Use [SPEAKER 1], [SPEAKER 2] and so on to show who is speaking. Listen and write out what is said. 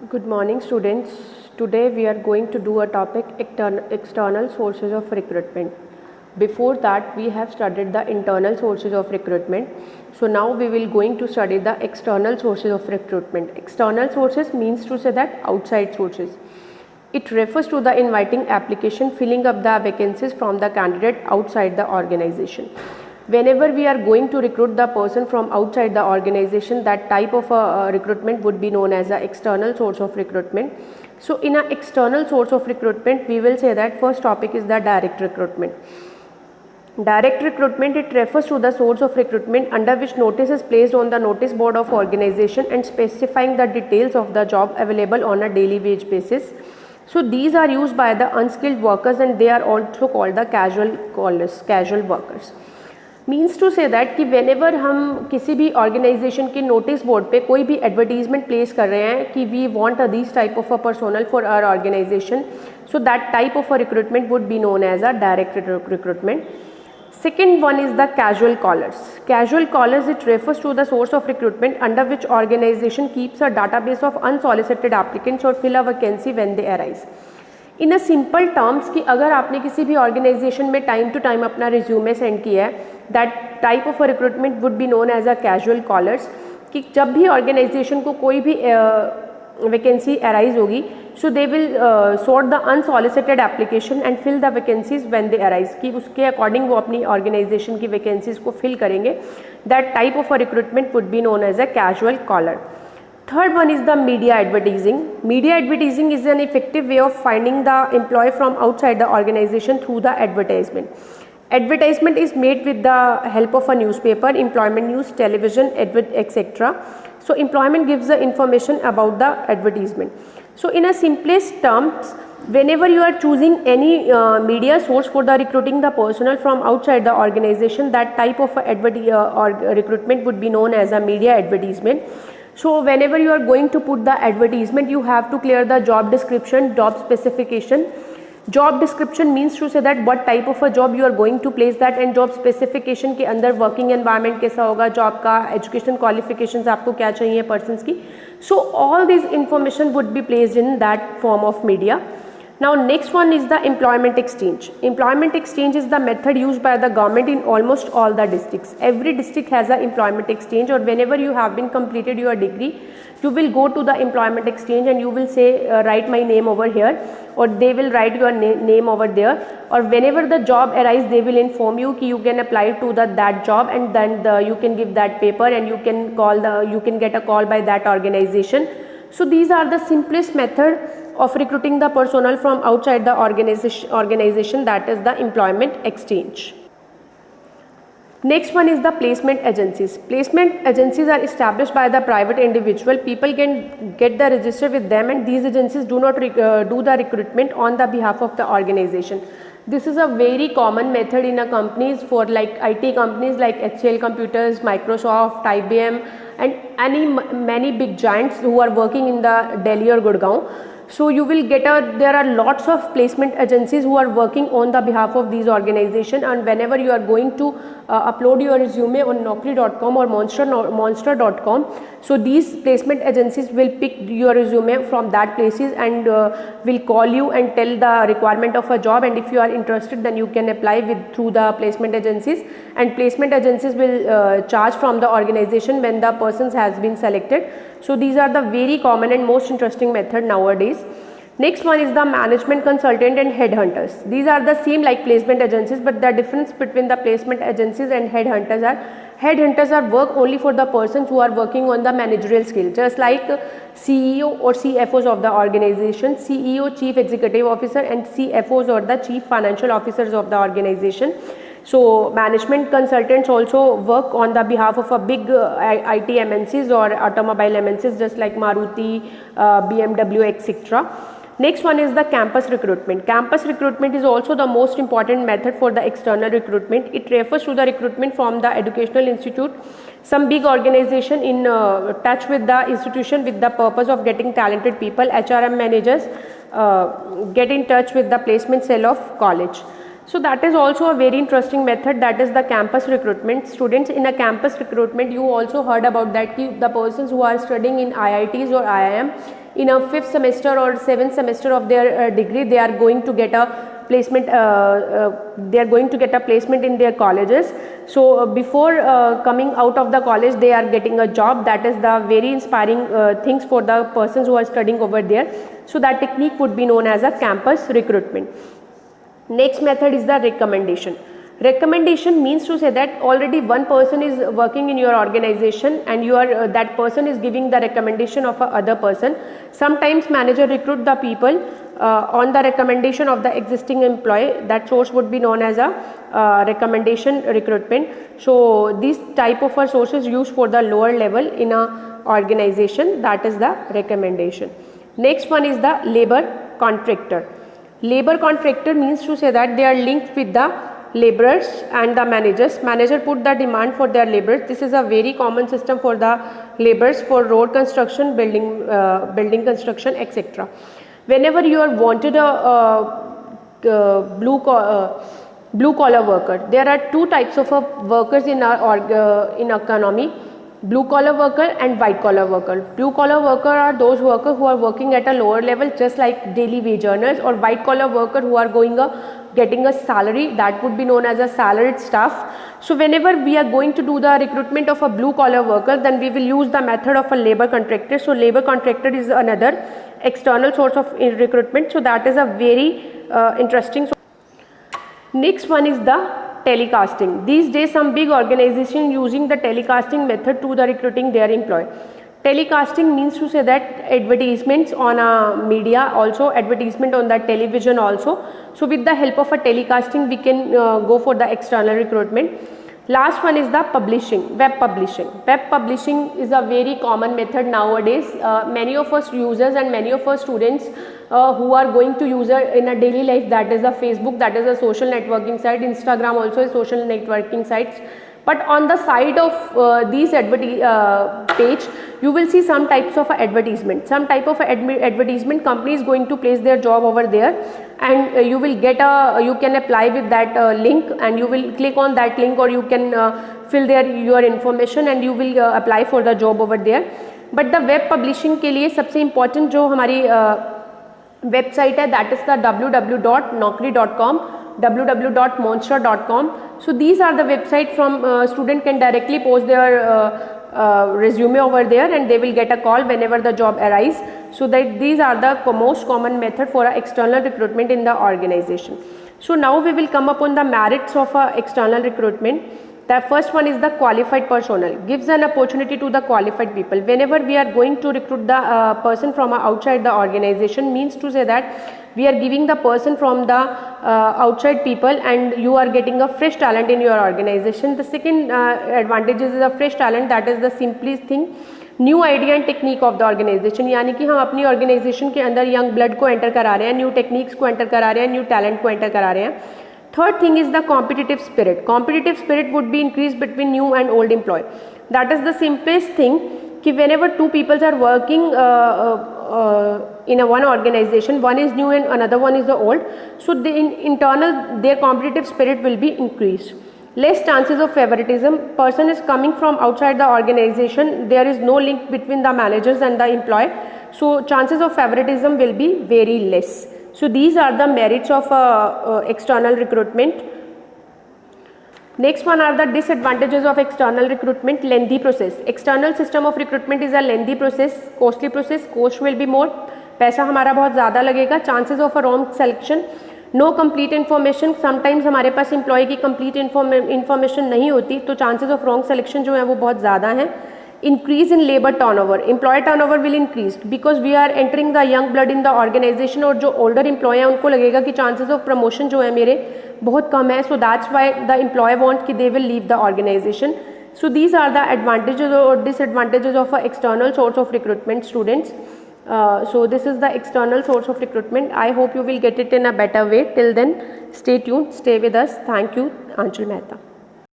[SPEAKER 1] Good morning, students. Today we are going to do a topic external sources of recruitment. Before that we have studied the internal sources of recruitment. So now we will going to study the external sources of recruitment. External sources means to say that outside sources. It refers to the inviting application filling up the vacancies from the candidate outside the organization. Whenever we are going to recruit the person from outside the organization, that type of a recruitment would be known as an external source of recruitment. So in an external source of recruitment, we will say that first topic is the direct recruitment. Direct recruitment, it refers to the source of recruitment under which notice is placed on the notice board of organization and specifying the details of the job available on a daily wage basis. So these are used by the unskilled workers and they are also called the casual workers. Means to say that कि whenever हम किसी भी organisation के notice board पे कोई भी advertisement place कर रहे हैं कि we want this type of a personnel for our organisation, so that type of a recruitment would be known as a direct recruitment. Second one is the casual callers. Casual callers, it refers to the source of recruitment under which organization keeps a database of unsolicited applicants or fill a vacancy when they arise. In a simple terms कि अगर आपने किसी भी organisation में time to time अपना resume send किया है, that type of a recruitment would be known as a casual callers. कि जब भी ऑर्गेनाइजेशन को कोई भी वैकेंसी अराइज होगी, so they will sort the unsolicited application and fill the vacancies when they arise, कि उसके अकॉर्डिंग वो अपनी ऑर्गेनाइजेशन की वैकेंसीज को फिल करेंगे. That type of a recruitment would be known as a casual caller. Third one is the media advertising. Media advertising is an effective way of finding the employee from outside the organization through the advertisement. Advertisement is made with the help of a newspaper, employment news, television, etc. So employment gives the information about the advertisement. So in a simplest terms, whenever you are choosing any media source for the recruiting the personnel from outside the organization, that type of recruitment would be known as a media advertisement. So whenever you are going to put the advertisement, you have to clear the job description, job specification. Job description means to say that what type of a job you are going to place that, and job specification के अंदर working environment कैसा होगा, job का education qualifications आपको क्या चाहिए persons की. So all these information would be placed in that form of media. Now next one is the employment exchange. Employment exchange is the method used by the government in almost all the districts. Every district has a employment exchange, or whenever you have been completed your degree, you will go to the employment exchange and you will say write my name over here, or they will write your name over there, or whenever the job arises they will inform you कि you can apply to that job, and then you can give that paper and you can get a call by that organization. So these are the simplest method of recruiting the personnel from outside the organization, that is the employment exchange. Next one is the placement agencies. Placement agencies are established by the private individual. People can get the register with them, and these agencies do not do the recruitment on the behalf of the organization. This is a very common method in a companies for like IT companies like HCL Computers, Microsoft, IBM, and many big giants who are working in the Delhi or Gurgaon. So you will get there are lots of placement agencies who are working on the behalf of these organizations, and whenever you are going to upload your resume on naukri.com or monster.com, so these placement agencies will pick your resume from that places and will call you and tell the requirement of a job, and if you are interested then you can apply through the placement agencies, and placement agencies will charge from the organization when the persons has been selected. So these are the very common and most interesting method nowadays. Next one is the management consultant and headhunters. These are the same like placement agencies, but the difference between the placement agencies and headhunters are work only for the persons who are working on the managerial skill, just like CEO or CFOs of the organization. CEO, Chief Executive Officer, and CFOs or the Chief Financial Officers of the organization. So management consultants also work on the behalf of a big IT MNCs or automobile MNCs, just like Maruti, BMW, etc. Next one is the campus recruitment. Campus recruitment is also the most important method for the external recruitment. It refers to the recruitment from the educational institute. Some big organization in touch with the institution with the purpose of getting talented people. HRM managers get in touch with the placement cell of college. So that is also a very interesting method, that is the campus recruitment. Students, in a campus recruitment you also heard about that the persons who are studying in IITs or IIM in a 5th semester or 7th semester of their degree, they are going to get a placement, in their colleges. So before coming out of the college they are getting a job. That is the very inspiring things for the persons who are studying over there. So that technique would be known as a campus recruitment. Next method is the recommendation. Recommendation means to say that already one person is working in your organization and you are that person is giving the recommendation of a other person. Sometimes manager recruit the people on the recommendation of the existing employee. That source would be known as a recommendation recruitment. So these type of sources used for the lower level in a organization, that is the recommendation. Next one is the labor contractor. Labor contractor means to say that they are linked with the laborers and the managers. Manager put the demand for their laborers. This is a very common system for the laborers for road construction, building construction, etc. Whenever you are wanted a blue collar worker, there are two types of workers in our in economy: blue collar worker and white collar worker. Blue collar worker are those workers who are working at a lower level, just like daily wage earners, or white collar worker who are getting a salary, that would be known as a salaried staff. So whenever we are going to do the recruitment of a blue collar worker, then we will use the method of a labor contractor. So labor contractor is another external source of recruitment. So that is a very interesting. Next one is the telecasting. These days some big organization using the telecasting method to the recruiting their employee. Telecasting means to say that advertisements on a media, also advertisement on the television also. So with the help of a telecasting we can go for the external recruitment. Last one is the publishing, web publishing. Web publishing is a very common method nowadays. Many of us users and many of us students who are going to use it in a daily life, that is a Facebook, that is a social networking site. Instagram also is social networking sites. But on the side of these page, you will see some types of advertisement. Some type of advertisement, company is going to place their job over there, and you will get you can apply with that link, and you will click on that link, or you can fill your information and you will apply for the job over there. But the web publishing के लिए सबसे important जो हमारी website है, that is the www.naukri.com, www.monster.com. So these are the website from student can directly post their resume over there, and they will get a call whenever the job arises. So that these are the most common method for external recruitment in the organization. So now we will come upon the merits of external recruitment. The first one is the qualified personnel, gives an opportunity to the qualified people. Whenever we are going to recruit the person from outside the organization, means to say that we are giving the person from the outside people, and you are getting a fresh talent in your organization. The second advantage is the fresh talent, that is the simplest thing, new idea and technique of the organisation, यानी कि हम अपनी organisation के अंदर young blood को enter करा रहे हैं, न्यू टेक्निक्स को एंटर करा रहे हैं, न्यू टैलेंट को एंटर करा रहे हैं. Third thing is the competitive spirit. Competitive spirit would be increased between new and old employee. That is the simplest thing, कि whenever two people are working in a one organization, one is new and another one is the old, so in internal their competitive spirit will be increased. Less chances of favoritism. Person is coming from outside the organization, there is no link between the managers and the employee, so chances of favoritism will be very less. So these are the merits of external recruitment. Next one are the disadvantages of external recruitment. Lengthy process. External system of recruitment is a lengthy process, costly process. Cost will be more. पैसा हमारा बहुत ज़्यादा लगेगा. Chances of a wrong selection. No complete information. Sometimes हमारे पास employee की complete information नहीं होती, तो chances of wrong selection जो है वो बहुत ज़्यादा हैं. Increase in labor turnover. Employee turnover will increase because we are entering the young blood in the organization, और जो older employee हैं उनको लगेगा कि chances of promotion जो है मेरे बहुत कम है, so that's why the employee want कि they will leave the organization. So these are the advantages or disadvantages of an external source of recruitment, students. So this is the external source of recruitment. I hope you will get it in a better way. Till then, stay tuned, stay with us. Thank you. Anshul Mehta.